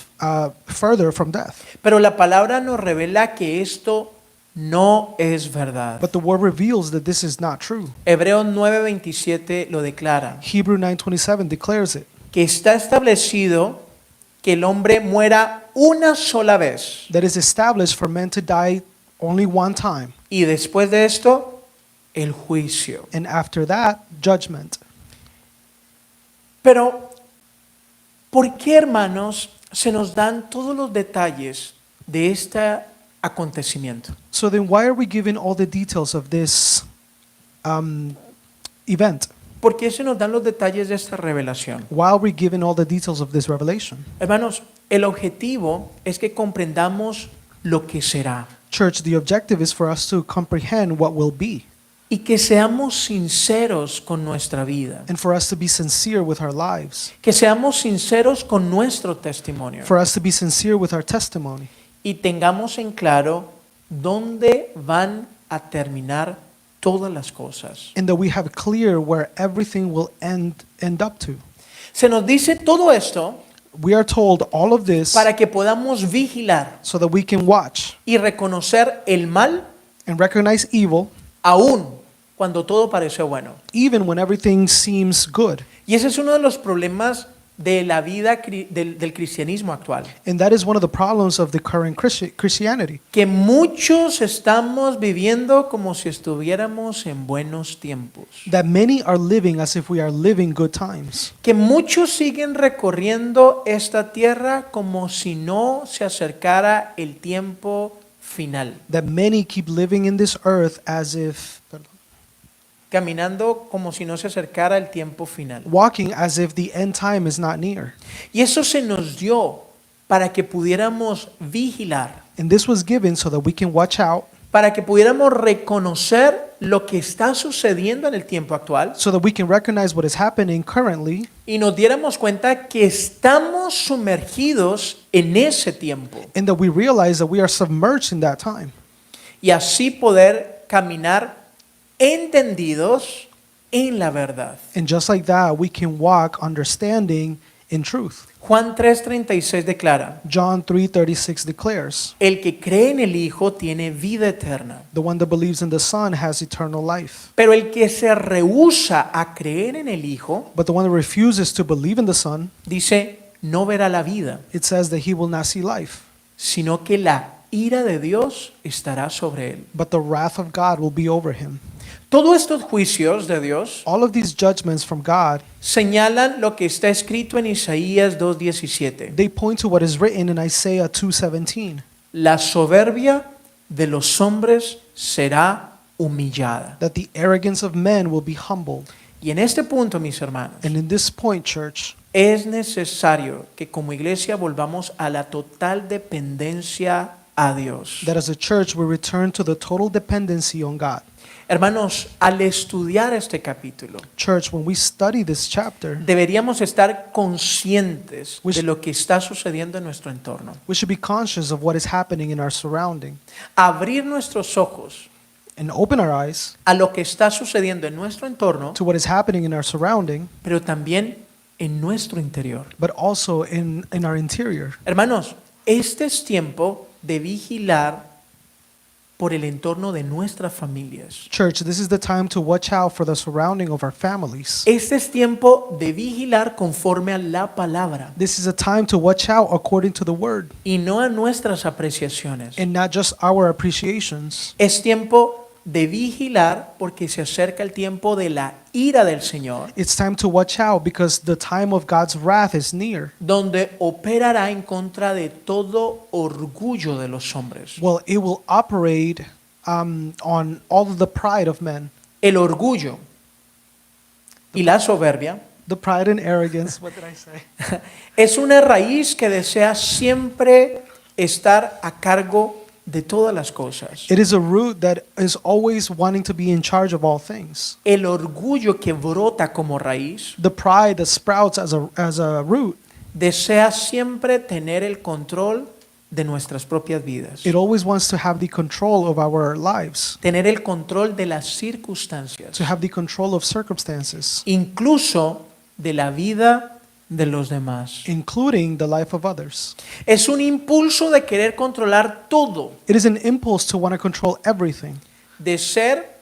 further from death. Pero la palabra nos revela que esto no es verdad. But the word reveals that this is not true. Hebreos 9:27 lo declara, Hebrew 9:27 declares it, que está establecido que el hombre muera una sola vez that is established for men to die only one time, y después de esto el juicio. and after that, judgment. Pero, ¿por qué, hermanos, se nos dan todos los detalles de este acontecimiento? So then why are we given all the details of this event? por qué se nos dan los detalles de esta revelación? Why are we given all the details of this revelation? Hermanos, el objetivo es que comprendamos lo que será Church, the objective is for us to comprehend what will be y que seamos sinceros con nuestra vida, and for us to be sincere with our lives, que seamos sinceros con nuestro testimonio for us to be sincere with our testimony, y tengamos en claro dónde van a terminar todas las cosas. and that we have clear where everything will end up to. Se nos dice todo esto We are told all of this para que podamos vigilar so that we can watch y reconocer el mal and recognize evil aún cuando todo parece bueno. even when everything seems good. Y ese es uno de los problemas de la vida del cristianismo actual. And that is one of the problems of the current Christianity, Que muchos estamos viviendo como si estuviéramos en buenos tiempos. that many are living as if we are living good times, Que muchos siguen recorriendo esta tierra como si no se acercara el tiempo final. that many keep living in this earth as if, Caminando como si no se acercara el tiempo final. walking as if the end time is not near. Y eso se nos dio para que pudiéramos vigilar, And this was given so that we can watch out, para que pudiéramos reconocer lo que está sucediendo en el tiempo actual so that we can recognize what is happening currently, y nos diéramos cuenta que estamos sumergidos en ese tiempo and that we realize that we are submerged in that time, y así poder caminar entendidos en la verdad. and just like that we can walk understanding in truth. Juan 3:36 declara: John 3:36 declares, el que cree en el Hijo tiene vida eterna, the one that believes in the Son has eternal life, pero el que se rehúsa a creer en el Hijo, but the one that refuses to believe in the Son, dice, no verá la vida, it says that he will not see life, sino que la ira de Dios estará sobre él. but the wrath of God will be over him. Todos estos juicios de Dios All of these judgments from God, señalan lo que está escrito en Isaías 2:17. they point to what is written in Isaiah 2:17, La soberbia de los hombres será humillada. that the arrogance of men will be humbled. Y en este punto, mis hermanos, And in this point, church, es necesario que como iglesia volvamos a la total dependencia a Dios. that as a church we return to the total dependency on God. Hermanos, al estudiar este capítulo, Church, when we study this chapter, deberíamos estar conscientes Which- de lo que está sucediendo en nuestro entorno. we should be conscious of what is happening in our surrounding Abrir nuestros ojos and open our eyes a lo que está sucediendo en nuestro entorno, to what is happening in our surrounding, pero también en nuestro interior. but also in our interior. Hermanos, este es tiempo de vigilar por el entorno de nuestras familias. Church, this is the time to watch out for the surrounding of our families. Este es tiempo de vigilar conforme a la palabra This is a time to watch out according to the word y no a nuestras apreciaciones. and not just our appreciations. Es tiempo de vigilar porque se acerca el tiempo de la ira del Señor, It's time to watch out because the time of God's wrath is near. donde operará en contra de todo orgullo de los hombres. Well, it will operate on all of the pride of men, El orgullo y la soberbia the pride and arrogance. What did I say? es una raíz que desea siempre estar a cargo de todas las cosas. It is a root that is always wanting to be in charge of all things. El orgullo que brota como raíz The pride that sprouts as a root, desea siempre tener el control de nuestras propias vidas, it always wants to have the control of our lives, tener el control de las circunstancias, to have the control of circumstances, incluso de la vida de los demás. including the life of others. Es un impulso de querer controlar todo, It is an impulse to want to control everything de ser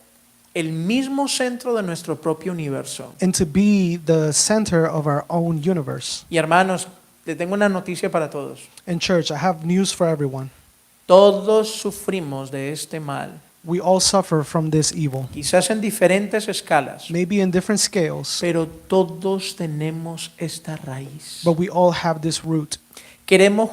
el mismo centro de nuestro propio universo. and to be the center of our own universe. Y hermanos, les tengo una noticia para todos. And church, I have news for everyone. Todos sufrimos de este mal, We all suffer from this evil, quizás en diferentes escalas, maybe in different scales, pero todos tenemos esta raíz. but we all have this root. Queremos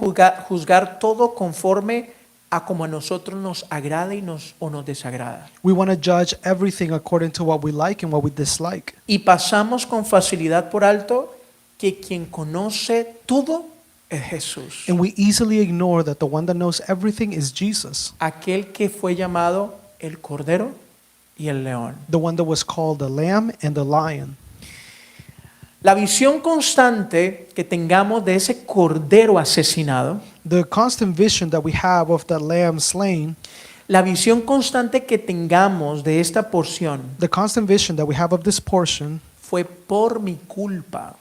juzgar todo conforme a como a nosotros nos agrada o nos desagrada. We want to judge everything according to what we like and what we dislike. Y pasamos con facilidad por alto que quien conoce todo es Jesús, And we easily ignore that the one that knows everything is Jesus, aquel que fue llamado el Cordero y el León. the one that was called the Lamb and the Lion. La visión constante que tengamos de ese Cordero asesinado, The constant vision that we have of the Lamb slain, la visión constante que tengamos de esta porción the constant vision that we have of this portion, fue por mi culpa.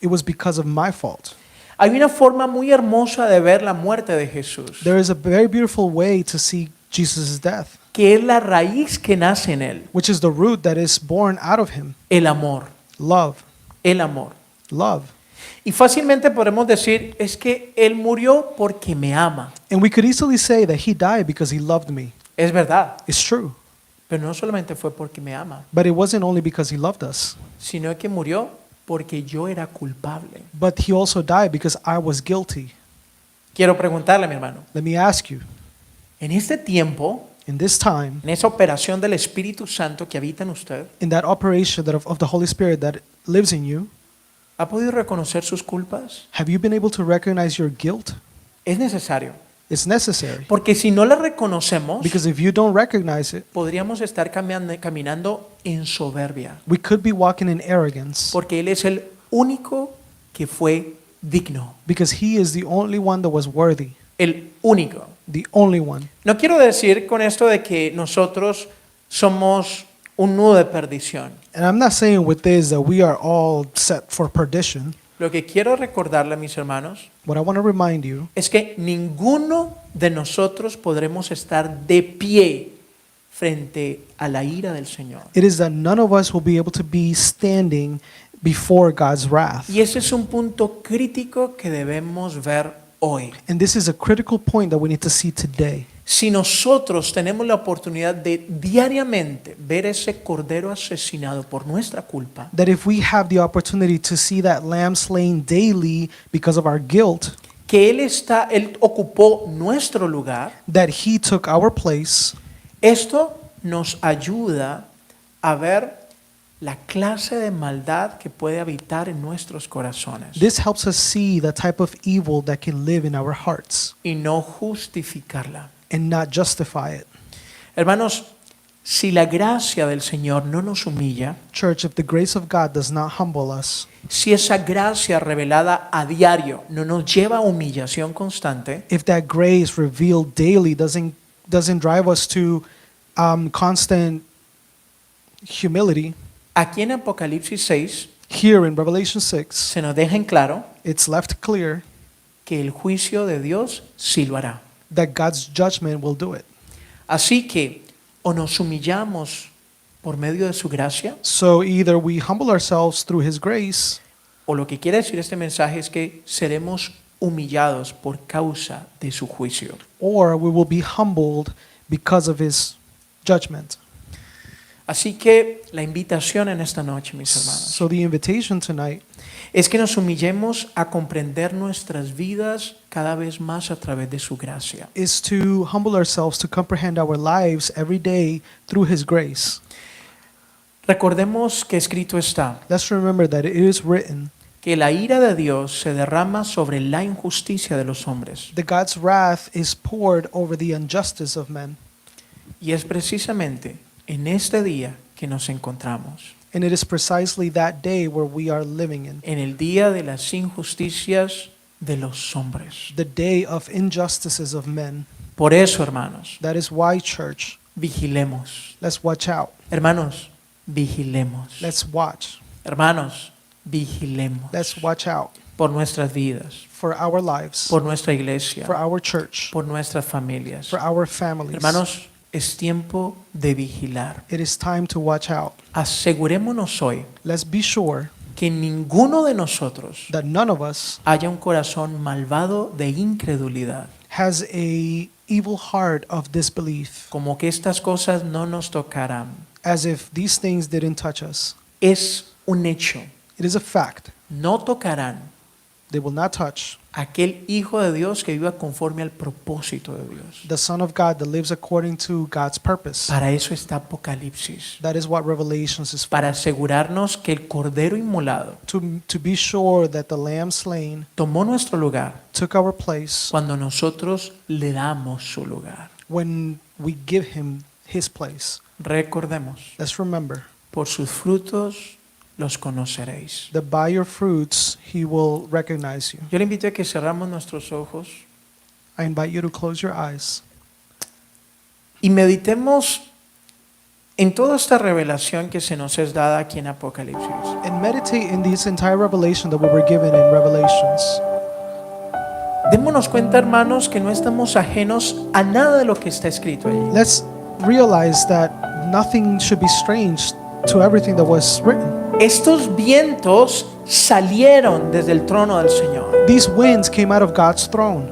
it was because of my fault. Hay una forma muy hermosa de ver la muerte de Jesús, There is a very beautiful way to see Jesus' death, que es la raíz que nace en él, which is the root that is born out of him. el amor, Love. el amor. Love. Y fácilmente podemos decir, es que él murió porque me ama. And we could easily say that he died because he loved me. Es verdad, It's true. pero no solamente fue porque me ama, But it wasn't only because he loved us, sino que murió porque yo era culpable. but he also died because I was guilty. Quiero preguntarle, mi hermano, Let me ask you, en este tiempo, in this time, en esa operación del Espíritu Santo que habita en usted, in that operation that of the Holy Spirit that lives in you, ¿ha podido reconocer sus culpas? have you been able to recognize your guilt? Es necesario, It's necessary. porque si no la reconocemos, Because if you don't recognize it, podríamos estar caminando en soberbia, we could be walking in arrogance porque Él es el único que fue digno, because he is the only one that was worthy, el único. the only one. No quiero decir con esto de que nosotros somos un nudo de perdición. And I'm not saying with this that we are all set for perdition. Lo que quiero recordarle a mis hermanos What I want to remind you es que ninguno de nosotros podremos estar de pie frente a la ira del Señor. it is that none of us will be able to be standing before God's wrath. Y ese es un punto crítico que debemos ver hoy. And this is a critical point that we need to see today. Si nosotros tenemos la oportunidad de diariamente ver ese cordero asesinado por nuestra culpa, That if we have the opportunity to see that lamb slain daily because of our guilt, que Él ocupó nuestro lugar, that he took our place, esto nos ayuda a ver la clase de maldad que puede habitar en nuestros corazones this helps us see the type of evil that can live in our hearts y no justificarla. and not justify it. Hermanos, si la gracia del Señor no nos humilla, Church, if the grace of God does not humble us, si esa gracia revelada a diario no nos lleva a humillación constante, if that grace revealed daily doesn't drive us to constant humility, aquí en Apocalipsis 6 here in Revelation 6, se nos deja en claro it's left clear que el juicio de Dios sí lo hará. that God's judgment will do it. Así que o nos humillamos por medio de su gracia, So either we humble ourselves through his grace, o lo que quiere decir este mensaje es que seremos humillados por causa de su juicio. or we will be humbled because of his judgment. Así que la invitación en esta noche, mis hermanos, So the invitation tonight es que nos humillemos a comprender nuestras vidas cada vez más a través de su gracia. is to humble ourselves to comprehend our lives every day through his grace. Recordemos que escrito está Let's remember that it is written que la ira de Dios se derrama sobre la injusticia de los hombres. that God's wrath is poured over the injustice of men. Y es precisamente en este día que nos encontramos, And it is precisely that day where we are living in, en el día de las injusticias de los hombres. the day of injustices of men. Por eso, hermanos, That is why, church, vigilemos. let's watch out. Hermanos, vigilemos. Let's watch. Hermanos, vigilemos Let's watch out por nuestras vidas, for our lives, por nuestra iglesia, for our church, por nuestras familias. for our families. Hermanos, es tiempo de vigilar. It is time to watch out. Asegurémonos hoy Let's be sure que ninguno de nosotros that none of us haya un corazón malvado de incredulidad, has a evil heart of disbelief, como que estas cosas no nos tocarán. as if these things didn't touch us. Es un hecho, It is a fact. no tocarán They will not touch aquel Hijo de Dios que viva conforme al propósito de Dios. the Son of God that lives according to God's purpose. Para eso está Apocalipsis, That is what Revelations is for. para asegurarnos que el Cordero inmolado To be sure that the Lamb slain tomó nuestro lugar took our place cuando nosotros le damos su lugar. when we give him his place. Recordemos, Let's remember por sus frutos los conoceréis. that by your fruits he will recognize you. Yo le invito a que cerramos nuestros ojos I invite you to close your eyes y meditemos en toda esta revelación que se nos es dada aquí en Apocalipsis. and meditate in this entire revelation that we were given in Revelations. Démonos cuenta, hermanos, que no estamos ajenos a nada de lo que está escrito allí. Let's realize that nothing should be strange to everything that was written. Estos vientos salieron desde el trono del Señor These winds came out of God's throne,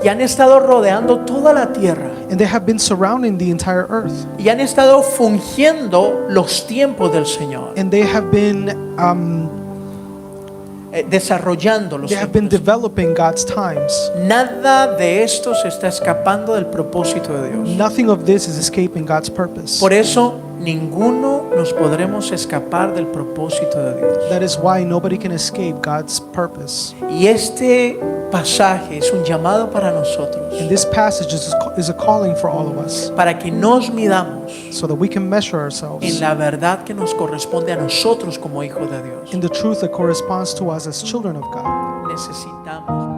y han estado rodeando toda la tierra and they have been surrounding the entire earth, y han estado fungiendo los tiempos del Señor, and they have been desarrollando los they have been tiempos. developing God's times. Nada de esto se está escapando del propósito de Dios. Nothing of this is escaping God's purpose. Por eso ninguno nos podremos escapar del propósito de Dios. That is why nobody can escape God's purpose. Y este pasaje es un llamado para nosotros, And this passage is a calling for all of us, para que nos midamos so that we can measure en ourselves la verdad que nos corresponde a nosotros como hijos de Dios. in the truth that corresponds to us as children of God. Necesitamos